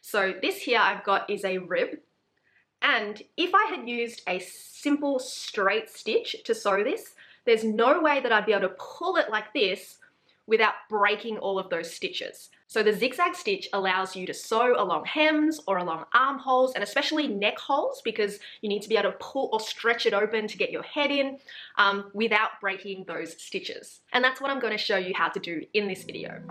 So this here I've got is a rib, and if I had used a simple straight stitch to sew this, there's no way that I'd be able to pull it like this without breaking all of those stitches. So the zigzag stitch allows you to sew along hems or along armholes, and especially neck holes, because you need to be able to pull or stretch it open to get your head in without breaking those stitches. And that's what I'm going to show you how to do in this video.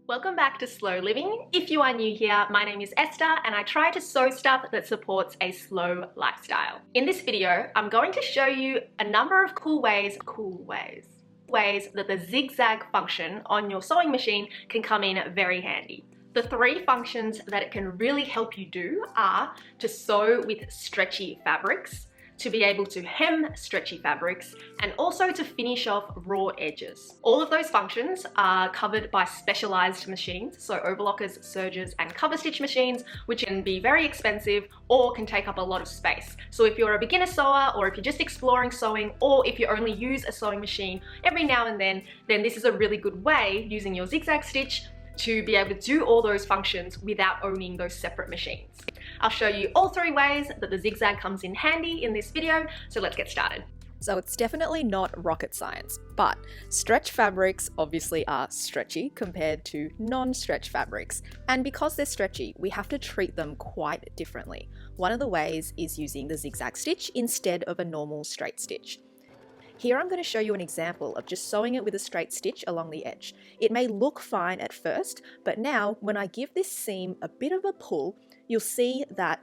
Welcome back to Slow Living. If you are new here, my name is Esther and I try to sew stuff that supports a slow lifestyle. In this video, I'm going to show you a number of cool ways that the zigzag function on your sewing machine can come in very handy. The three functions that it can really help you do are to sew with stretchy fabrics, to be able to hem stretchy fabrics, and also to finish off raw edges. All of those functions are covered by specialized machines, so overlockers, sergers, and cover stitch machines, which can be very expensive or can take up a lot of space. So if you're a beginner sewer, or if you're just exploring sewing, or if you only use a sewing machine every now and then this is a really good way, using your zigzag stitch, to be able to do all those functions without owning those separate machines. I'll show you all three ways that the zigzag comes in handy in this video, so let's get started. So it's definitely not rocket science, but stretch fabrics obviously are stretchy compared to non-stretch fabrics. And because they're stretchy, we have to treat them quite differently. One of the ways is using the zigzag stitch instead of a normal straight stitch. Here I'm going to show you an example of just sewing it with a straight stitch along the edge. It may look fine at first, but now when I give this seam a bit of a pull, you'll see that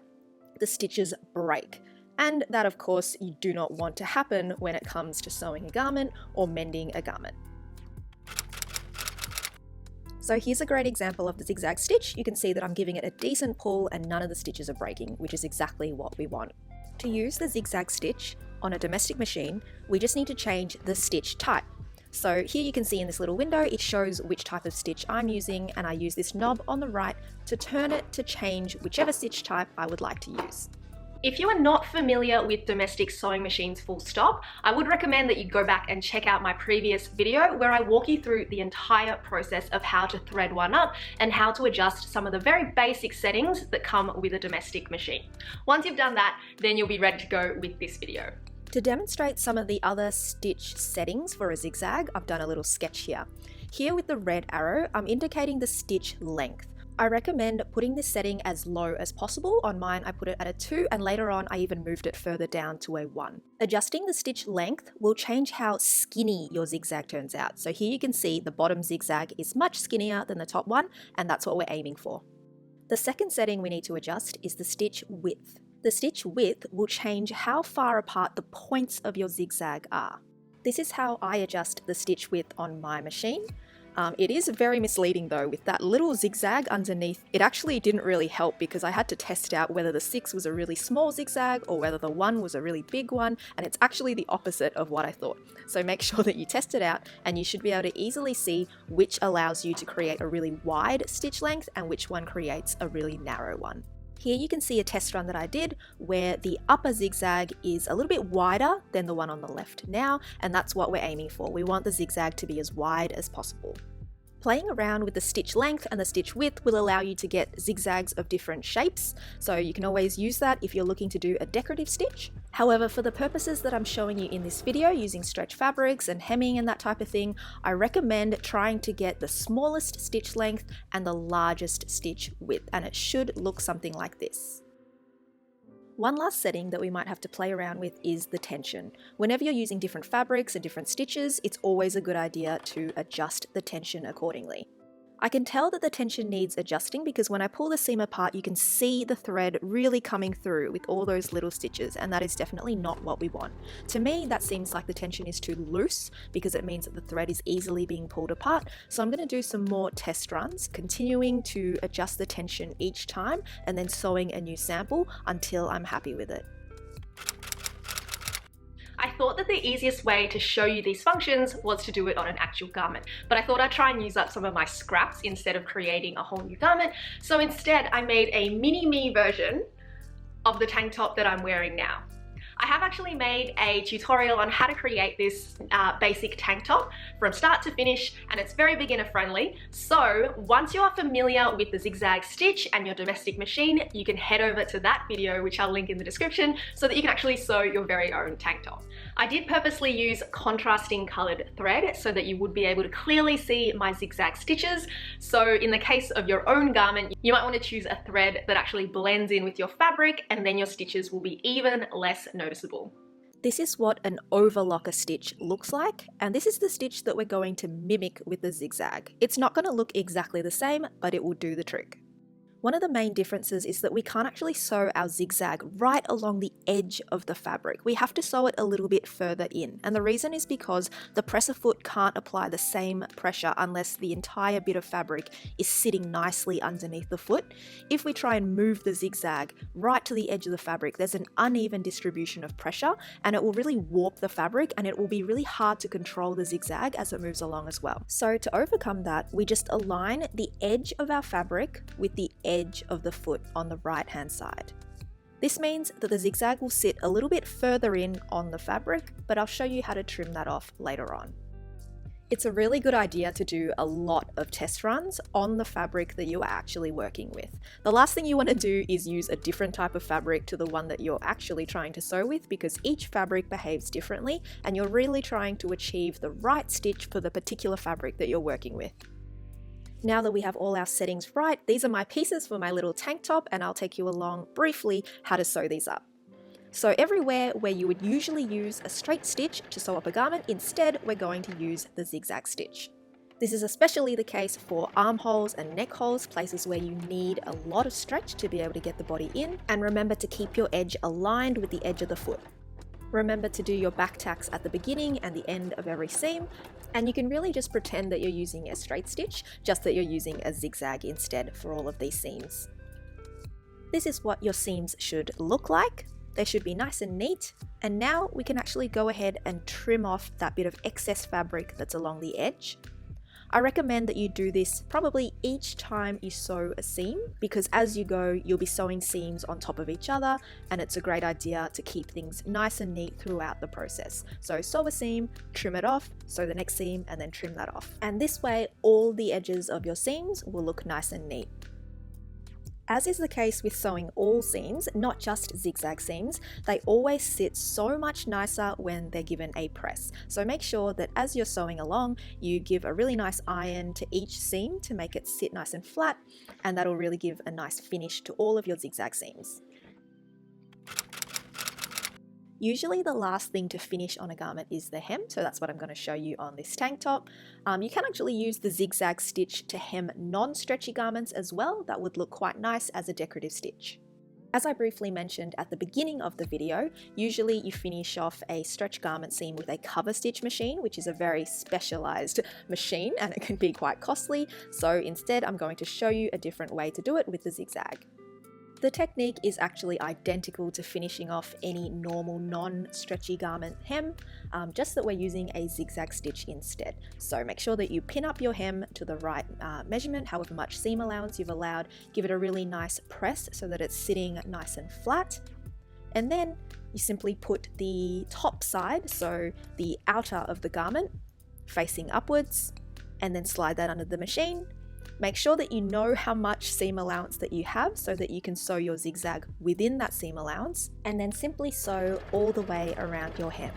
the stitches break. And that, of course, you do not want to happen when it comes to sewing a garment or mending a garment. So here's a great example of the zigzag stitch. You can see that I'm giving it a decent pull and none of the stitches are breaking, which is exactly what we want. To use the zigzag stitch on a domestic machine, we just need to change the stitch type. So here you can see in this little window, it shows which type of stitch I'm using, and I use this knob on the right to turn it to change whichever stitch type I would like to use. If you are not familiar with domestic sewing machines full stop, I would recommend that you go back and check out my previous video where I walk you through the entire process of how to thread one up and how to adjust some of the very basic settings that come with a domestic machine. Once you've done that, then you'll be ready to go with this video. To demonstrate some of the other stitch settings for a zigzag, I've done a little sketch here. Here with the red arrow, I'm indicating the stitch length. I recommend putting this setting as low as possible. On mine, I put it at a 2, and later on, I even moved it further down to a 1. Adjusting the stitch length will change how skinny your zigzag turns out. So here you can see the bottom zigzag is much skinnier than the top one, and that's what we're aiming for. The second setting we need to adjust is the stitch width. The stitch width will change how far apart the points of your zigzag are. This is how I adjust the stitch width on my machine. It is very misleading though, with that little zigzag underneath. It actually didn't really help because I had to test out whether the 6 was a really small zigzag or whether the 1 was a really big one, and it's actually the opposite of what I thought. So make sure that you test it out, and you should be able to easily see which allows you to create a really wide stitch length and which one creates a really narrow one. Here you can see a test run that I did where the upper zigzag is a little bit wider than the one on the left now, and that's what we're aiming for. We want the zigzag to be as wide as possible. Playing around with the stitch length and the stitch width will allow you to get zigzags of different shapes, so you can always use that if you're looking to do a decorative stitch. However, for the purposes that I'm showing you in this video, using stretch fabrics and hemming and that type of thing, I recommend trying to get the smallest stitch length and the largest stitch width, and it should look something like this. One last setting that we might have to play around with is the tension. Whenever you're using different fabrics and different stitches, it's always a good idea to adjust the tension accordingly. I can tell that the tension needs adjusting because when I pull the seam apart, you can see the thread really coming through with all those little stitches, and that is definitely not what we want. To me, that seems like the tension is too loose because it means that the thread is easily being pulled apart. So I'm going to do some more test runs, continuing to adjust the tension each time and then sewing a new sample until I'm happy with it. I thought that the easiest way to show you these functions was to do it on an actual garment, but I thought I'd try and use up some of my scraps instead of creating a whole new garment. So instead I made a mini-me version of the tank top that I'm wearing now. I have actually made a tutorial on how to create this basic tank top from start to finish, and it's very beginner friendly. So once you are familiar with the zigzag stitch and your domestic machine, you can head over to that video, which I'll link in the description, so that you can actually sew your very own tank top. I did purposely use contrasting colored thread so that you would be able to clearly see my zigzag stitches. So in the case of your own garment, you might want to choose a thread that actually blends in with your fabric, and then your stitches will be even less noticeable. This is what an overlocker stitch looks like, and this is the stitch that we're going to mimic with the zigzag. It's not going to look exactly the same, but it will do the trick. One of the main differences is that we can't actually sew our zigzag right along the edge of the fabric. We have to sew it a little bit further in, and the reason is because the presser foot can't apply the same pressure unless the entire bit of fabric is sitting nicely underneath the foot. If we try and move the zigzag right to the edge of the fabric, there's an uneven distribution of pressure, and it will really warp the fabric, and it will be really hard to control the zigzag as it moves along as well. So to overcome that, we just align the edge of our fabric with the edge of the foot on the right hand side. This means that the zigzag will sit a little bit further in on the fabric, but I'll show you how to trim that off later on. It's a really good idea to do a lot of test runs on the fabric that you are actually working with. The last thing you want to do is use a different type of fabric to the one that you're actually trying to sew with, because each fabric behaves differently and you're really trying to achieve the right stitch for the particular fabric that you're working with. Now that we have all our settings right, these are my pieces for my little tank top, and I'll take you along briefly how to sew these up. So everywhere where you would usually use a straight stitch to sew up a garment, instead we're going to use the zigzag stitch. This is especially the case for armholes and neck holes, places where you need a lot of stretch to be able to get the body in, and remember to keep your edge aligned with the edge of the foot. Remember to do your back tacks at the beginning and the end of every seam, and you can really just pretend that you're using a straight stitch, just that you're using a zigzag instead for all of these seams. This is what your seams should look like. They should be nice and neat, and now we can actually go ahead and trim off that bit of excess fabric that's along the edge. I recommend that you do this probably each time you sew a seam, because as you go, you'll be sewing seams on top of each other, and it's a great idea to keep things nice and neat throughout the process. So sew a seam, trim it off, sew the next seam, and then trim that off. And this way, all the edges of your seams will look nice and neat. As is the case with sewing all seams, not just zigzag seams, they always sit so much nicer when they're given a press. So make sure that as you're sewing along, you give a really nice iron to each seam to make it sit nice and flat, and that'll really give a nice finish to all of your zigzag seams. Usually the last thing to finish on a garment is the hem, so that's what I'm going to show you on this tank top. You can actually use the zigzag stitch to hem non-stretchy garments as well. That would look quite nice as a decorative stitch. As I briefly mentioned at the beginning of the video, usually you finish off a stretch garment seam with a cover stitch machine, which is a very specialized machine and it can be quite costly. So instead I'm going to show you a different way to do it with the zigzag. The technique is actually identical to finishing off any normal non-stretchy garment hem, just that we're using a zigzag stitch instead. So make sure that you pin up your hem to the right measurement, however much seam allowance you've allowed. Give it a really nice press so that it's sitting nice and flat. And then you simply put the top side, so the outer of the garment, facing upwards, and then slide that under the machine. Make sure that you know how much seam allowance that you have so that you can sew your zigzag within that seam allowance, and then simply sew all the way around your hem.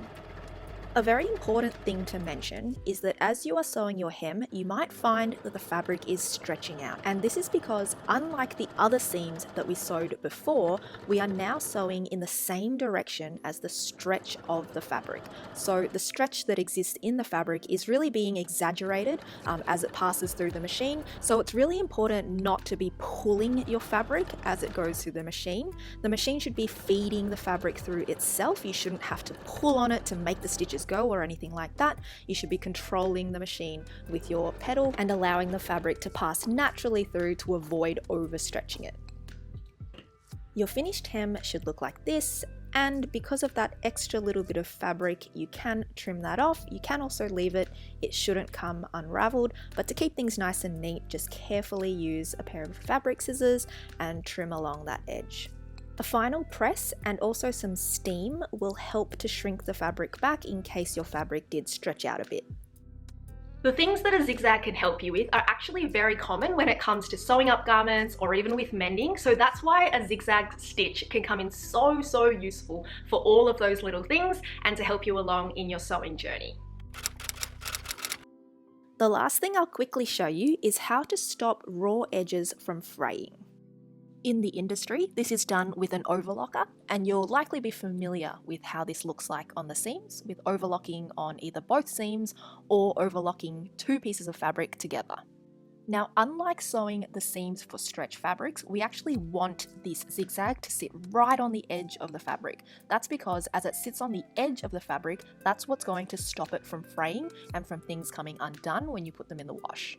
A very important thing to mention is that as you are sewing your hem, you might find that the fabric is stretching out. And this is because, unlike the other seams that we sewed before, we are now sewing in the same direction as the stretch of the fabric. So the stretch that exists in the fabric is really being exaggerated as it passes through the machine. So it's really important not to be pulling your fabric as it goes through the machine. The machine should be feeding the fabric through itself. You shouldn't have to pull on it to make the stitches go or anything like that. You should be controlling the machine with your pedal and allowing the fabric to pass naturally through to avoid overstretching it. Your finished hem should look like this, and because of that extra little bit of fabric, you can trim that off. You can also leave it. It shouldn't come unraveled, but to keep things nice and neat, just carefully use a pair of fabric scissors and trim along that edge. A final press and also some steam will help to shrink the fabric back in case your fabric did stretch out a bit. The things that a zigzag can help you with are actually very common when it comes to sewing up garments or even with mending, so that's why a zigzag stitch can come in so useful for all of those little things and to help you along in your sewing journey. The last thing I'll quickly show you is how to stop raw edges from fraying. In the industry, this is done with an overlocker, and you'll likely be familiar with how this looks like on the seams, with overlocking on either both seams or overlocking two pieces of fabric together. Now, unlike sewing the seams for stretch fabrics, we actually want this zigzag to sit right on the edge of the fabric. That's because as it sits on the edge of the fabric, that's what's going to stop it from fraying and from things coming undone when you put them in the wash.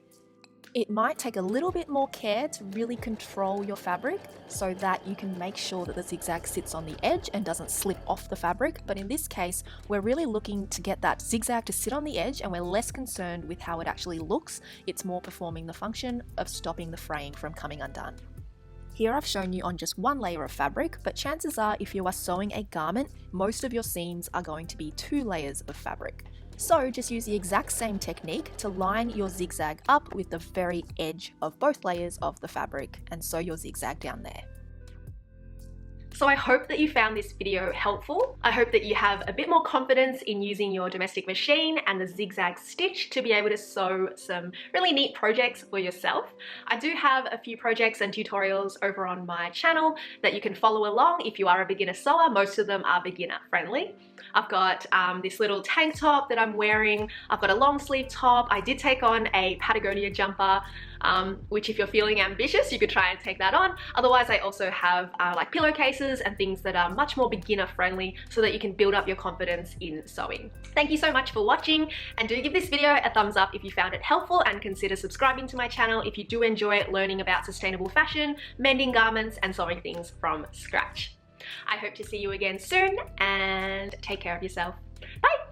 It might take a little bit more care to really control your fabric so that you can make sure that the zigzag sits on the edge and doesn't slip off the fabric, but in this case, we're really looking to get that zigzag to sit on the edge and we're less concerned with how it actually looks. It's more performing the function of stopping the fraying from coming undone. Here I've shown you on just one layer of fabric, but chances are if you are sewing a garment, most of your seams are going to be 2 layers of fabric. So just use the exact same technique to line your zigzag up with the very edge of both layers of the fabric and sew your zigzag down there. So I hope that you found this video helpful. I hope that you have a bit more confidence in using your domestic machine and the zigzag stitch to be able to sew some really neat projects for yourself. I do have a few projects and tutorials over on my channel that you can follow along if you are a beginner sewer. Most of them are beginner friendly. I've got this little tank top that I'm wearing. I've got a long sleeve top. I did take on a Patagonia jumper, which if you're feeling ambitious, you could try and take that on. Otherwise, I also have like pillowcases and things that are much more beginner friendly so that you can build up your confidence in sewing. Thank you so much for watching, and do give this video a thumbs up if you found it helpful, and consider subscribing to my channel if you do enjoy learning about sustainable fashion, mending garments, and sewing things from scratch. I hope to see you again soon, and take care of yourself. Bye!